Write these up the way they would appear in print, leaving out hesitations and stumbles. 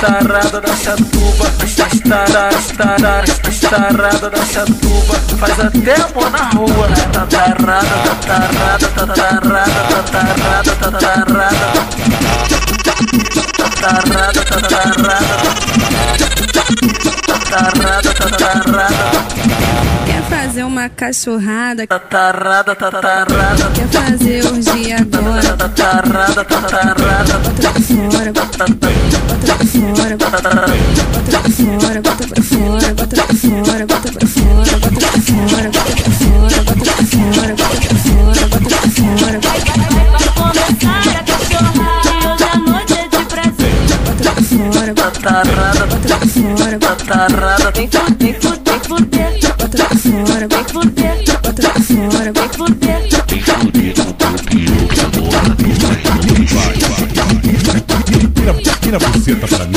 Tarada da chatuba, tarada da chatuba, faz até amor na rua. Tarada, tarada, tarada, tarada, tarada, tarada. Quer fazer uma cachorrada? Tarada, tarada. Quer fazer orgia agora? Tarada, tarada. Bota pra fora, bota pra fora, bota pra fora, bota pra fora, bota pra fora, bota pra fora, bota pra fora, bota pra fora, bota pra fora, bota pra fora, bota pra fora. Vai começar a cachorrar e hoje a noite é de prazer. Bota pra fora, bota Tarada, pra fora, bota tarada. Vem fuder, pra fora, vem fuder, bota pra fora, vem fuder. Vem fuder com o piru que agora tu vai. Tira a buceta pra mim.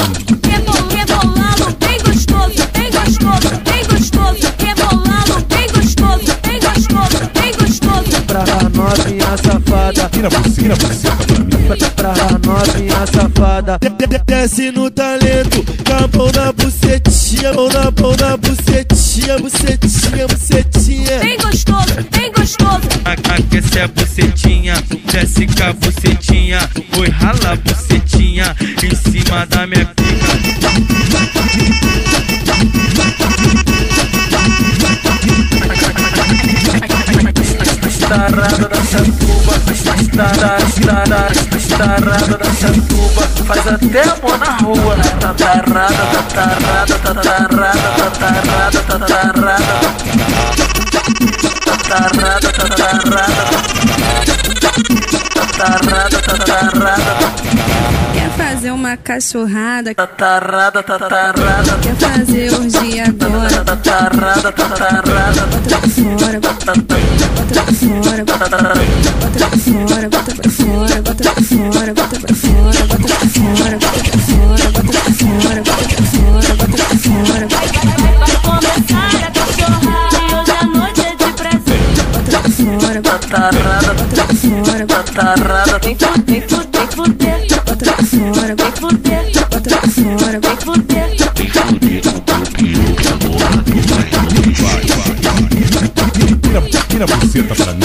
Rebolado, bem gostoso, bem gostoso, bem gostoso. Rebolado, bem gostoso, bem gostoso, bem gostoso. Pra novinha safada, Tira a buceta pra mim. pra novinha safada. Desce no talento, com a mão na bucetinha, mão na bucetinha, bucetinha, bucetinha. Bem gostoso, bem gostoso. Aquece a bucetinha, desce com a bucetinha, foi rala a bucetinha em cima da minha pica. Tarada da chatuba, tarada da chatuba, faz até amor na rua. Tarada, tarada, tarada, tarada. Quer fazer uma cachorrada? Tarada, Quer fazer orgia agora? tarada, Bota pra fora, bota pra fora, bota pra fora, bota pra fora, bota pra fora, bota pra fora, bota pra fora, bota pra fora, bota pra fora, bota pra fora, bota pra fora. Vai começar a cachorrar e hoje a noite é de prazer. Bota pra fora, bota tarada, pra fora, tarada. Vem fuder, bota pra fora, vem fuder, bota pra fora, vem fuder. Vem fuder com o piru que agora tu vai. Tira a buceta pra mim.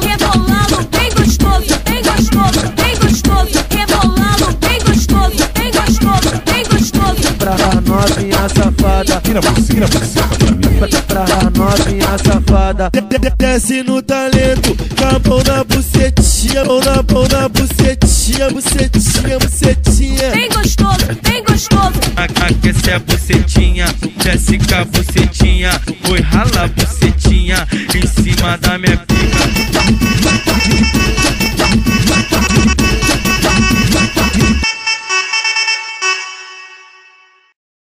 Rebolado, bem gostoso, bem gostoso, bem gostoso. Rebolado, bem gostoso, bem gostoso, bem gostoso. Pra novinha safada, Tira a buceta pra mim. pra novinha safada. Desce no talento, com a mão na bucetinha, mão na bucetinha, bucetinha, bucetinha. Bem gostoso, bem gostoso. Aquece a bucetinha, desce com a bucetinha, foi rala a bucetinha em cima da minha pica.